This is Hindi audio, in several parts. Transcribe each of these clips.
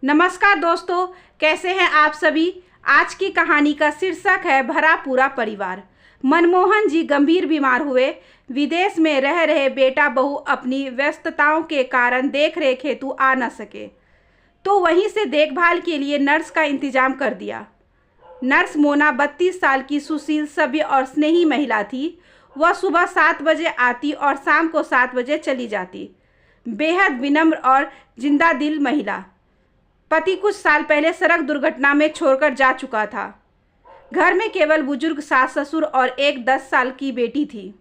नमस्कार दोस्तों, कैसे हैं आप सभी। आज की कहानी का शीर्षक है भरा पूरा परिवार। मनमोहन जी गंभीर बीमार हुए। विदेश में रह रहे बेटा बहू अपनी व्यस्तताओं के कारण देख रेख हेतु आ न सके, तो वहीं से देखभाल के लिए नर्स का इंतजाम कर दिया। नर्स मोना 32 साल की सुशील, सभ्य और स्नेही महिला थी। वह सुबह 7 बजे आती और शाम को 7 बजे चली जाती। बेहद विनम्र और जिंदा दिल महिला। पति कुछ साल पहले सड़क दुर्घटना में छोड़कर जा चुका था। घर में केवल बुजुर्ग सास ससुर और एक 10 साल की बेटी थी।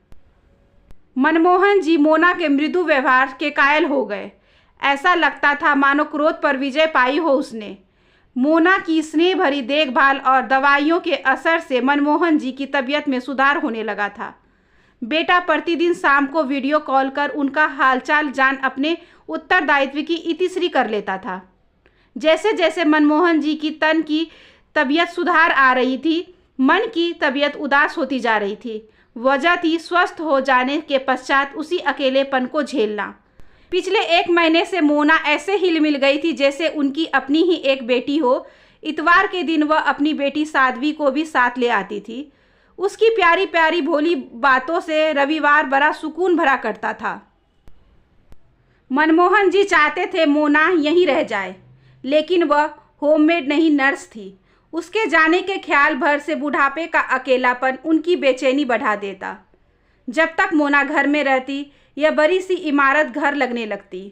मनमोहन जी मोना के मृदु व्यवहार के कायल हो गए। ऐसा लगता था मानो क्रोध पर विजय पाई हो उसने। मोना की स्नेह भरी देखभाल और दवाइयों के असर से मनमोहन जी की तबीयत में सुधार होने लगा था। बेटा प्रतिदिन शाम को वीडियो कॉल कर उनका हालचाल जान अपने उत्तरदायित्व की इतिश्री कर लेता था। जैसे जैसे मनमोहन जी की तन की तबीयत सुधार आ रही थी, मन की तबीयत उदास होती जा रही थी। वजह थी स्वस्थ हो जाने के पश्चात उसी अकेलेपन को झेलना। पिछले 1 महीने से मोना ऐसे हिल मिल गई थी जैसे उनकी अपनी ही एक बेटी हो। इतवार के दिन वह अपनी बेटी साध्वी को भी साथ ले आती थी। उसकी प्यारी प्यारी भोली बातों से रविवार बड़ा सुकून भरा करता था। मनमोहन जी चाहते थे मोना यहीं रह जाए, लेकिन वह होममेड नहीं नर्स थी। उसके जाने के ख्याल भर से बुढ़ापे का अकेलापन उनकी बेचैनी बढ़ा देता। जब तक मोना घर में रहती, यह बड़ी सी इमारत घर लगने लगती।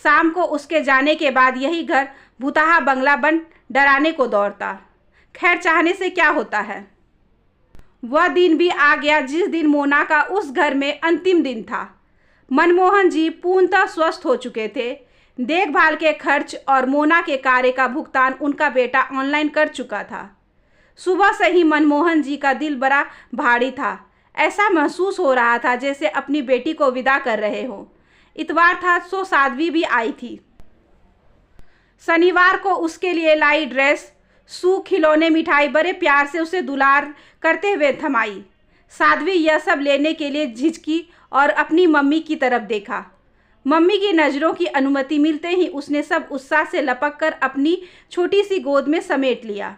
शाम को उसके जाने के बाद यही घर भुताहा बंगला बन डराने को दौड़ता। खैर, चाहने से क्या होता है। वह दिन भी आ गया जिस दिन मोना का उस घर में अंतिम दिन था। मनमोहन जी पूर्णतः स्वस्थ हो चुके थे। देखभाल के खर्च और मोना के कार्य का भुगतान उनका बेटा ऑनलाइन कर चुका था। सुबह से ही मनमोहन जी का दिल बड़ा भारी था। ऐसा महसूस हो रहा था जैसे अपनी बेटी को विदा कर रहे हो। इतवार था, सो साध्वी भी आई थी। शनिवार को उसके लिए लाई ड्रेस, शू, खिलौने, मिठाई बड़े प्यार से उसे दुलार करते हुए थमाई। साध्वी यह सब लेने के लिए झिझकी और अपनी मम्मी की तरफ देखा। मम्मी की नज़रों की अनुमति मिलते ही उसने सब उत्साह से लपक कर अपनी छोटी सी गोद में समेट लिया।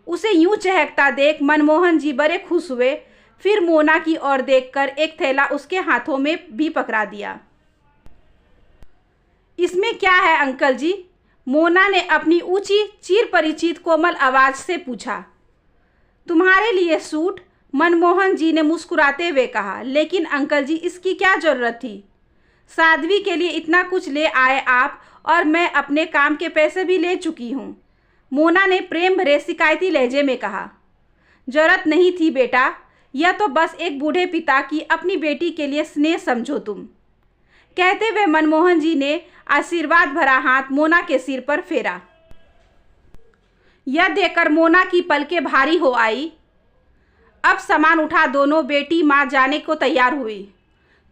उसे यूं चहकता देख मनमोहन जी बड़े खुश हुए। फिर मोना की ओर देखकर एक थैला उसके हाथों में भी पकड़ा दिया। इसमें क्या है अंकल जी? मोना ने अपनी ऊंची चिर परिचित कोमल आवाज से पूछा। तुम्हारे लिए सूट, मनमोहन जी ने मुस्कुराते हुए कहा। लेकिन अंकल जी, इसकी क्या जरूरत थी? साध्वी के लिए इतना कुछ ले आए आप, और मैं अपने काम के पैसे भी ले चुकी हूँ, मोना ने प्रेम भरे शिकायती लहजे में कहा। जरूरत नहीं थी बेटा, यह तो बस एक बूढ़े पिता की अपनी बेटी के लिए स्नेह समझो तुम। कहते हुए मनमोहन जी ने आशीर्वाद भरा हाथ मोना के सिर पर फेरा। यह देखकर मोना की पलकें भारी हो आई। अब सामान उठा दोनों बेटी माँ जाने को तैयार हुई,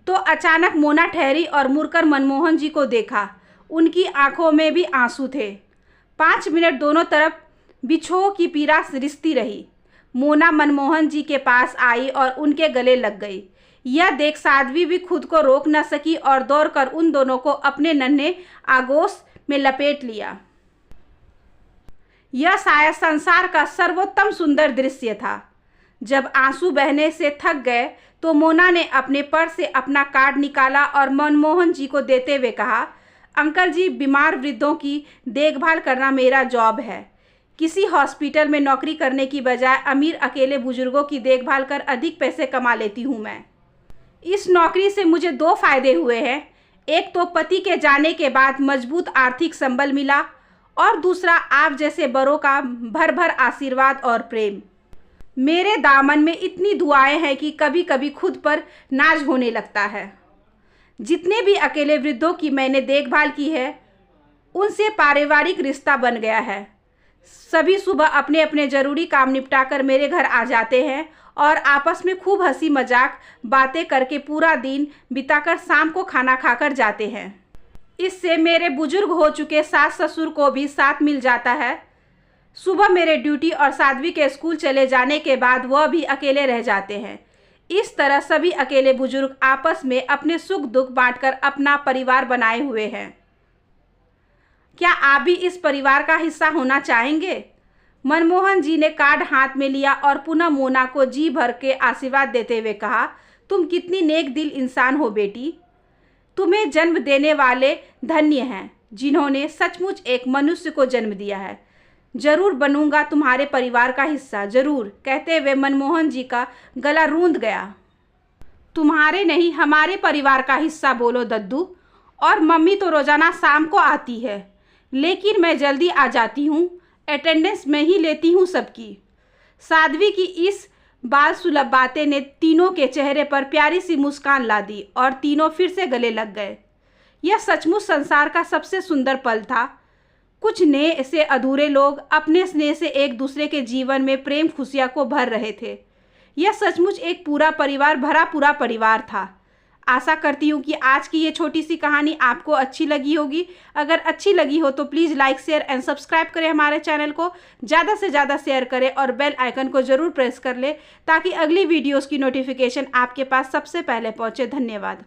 तो अचानक मोना ठहरी और मुड़कर मनमोहन जी को देखा। उनकी आंखों में भी आंसू थे। 5 मिनट दोनों तरफ बिछोह की पीड़ा रिश्ती रही। मोना मनमोहन जी के पास आई और उनके गले लग गई। यह देख साध्वी भी खुद को रोक न सकी और दौड़कर उन दोनों को अपने नन्हे आगोश में लपेट लिया। यह शायद संसार का सर्वोत्तम सुंदर दृश्य था। जब आंसू बहने से थक गए तो मोना ने अपने पर्स से अपना कार्ड निकाला और मनमोहन जी को देते हुए कहा, अंकल जी, बीमार वृद्धों की देखभाल करना मेरा जॉब है। किसी हॉस्पिटल में नौकरी करने की बजाय अमीर अकेले बुजुर्गों की देखभाल कर अधिक पैसे कमा लेती हूँ मैं। इस नौकरी से मुझे 2 फायदे हुए हैं। एक तो पति के जाने के बाद मजबूत आर्थिक संबल मिला, और दूसरा आप जैसे बड़ों का भर भर आशीर्वाद और प्रेम। मेरे दामन में इतनी दुआएं हैं कि कभी कभी खुद पर नाज होने लगता है। जितने भी अकेले वृद्धों की मैंने देखभाल की है, उनसे पारिवारिक रिश्ता बन गया है। सभी सुबह अपने अपने ज़रूरी काम निपटाकर मेरे घर आ जाते हैं और आपस में खूब हंसी मजाक बातें करके पूरा दिन बिताकर शाम को खाना खाकर जाते हैं। इससे मेरे बुजुर्ग हो चुके सास ससुर को भी साथ मिल जाता है। सुबह मेरे ड्यूटी और साध्वी के स्कूल चले जाने के बाद वह भी अकेले रह जाते हैं। इस तरह सभी अकेले बुजुर्ग आपस में अपने सुख दुख बांटकर अपना परिवार बनाए हुए हैं। क्या आप भी इस परिवार का हिस्सा होना चाहेंगे? मनमोहन जी ने कार्ड हाथ में लिया और पुनः मोना को जी भर के आशीर्वाद देते हुए कहा, तुम कितनी नेक दिल इंसान हो बेटी। तुम्हें जन्म देने वाले धन्य हैं जिन्होंने सचमुच एक मनुष्य को जन्म दिया है। जरूर बनूंगा तुम्हारे परिवार का हिस्सा, जरूर, कहते हुए मनमोहन जी का गला रूंध गया। तुम्हारे नहीं, हमारे परिवार का हिस्सा बोलो दद्दू। और मम्मी तो रोजाना शाम को आती है, लेकिन मैं जल्दी आ जाती हूँ, अटेंडेंस में ही लेती हूँ सबकी। साध्वी की इस बाल सुलभ बातें ने तीनों के चेहरे पर प्यारी सी मुस्कान ला दी और तीनों फिर से गले लग गए। यह सचमुच संसार का सबसे सुंदर पल था। कुछ नए से अधूरे लोग अपने स्नेह से एक दूसरे के जीवन में प्रेम खुशियाँ को भर रहे थे। यह सचमुच एक पूरा परिवार, भरा पूरा परिवार था। आशा करती हूँ कि आज की ये छोटी सी कहानी आपको अच्छी लगी होगी। अगर अच्छी लगी हो तो please like, share and subscribe करें हमारे चैनल को, ज़्यादा से ज़्यादा शेयर करें और बेल आइकन को ज़रूर प्रेस कर लें ताकि अगली वीडियोज़ की नोटिफिकेशन आपके पास सबसे पहले पहुँचे। धन्यवाद।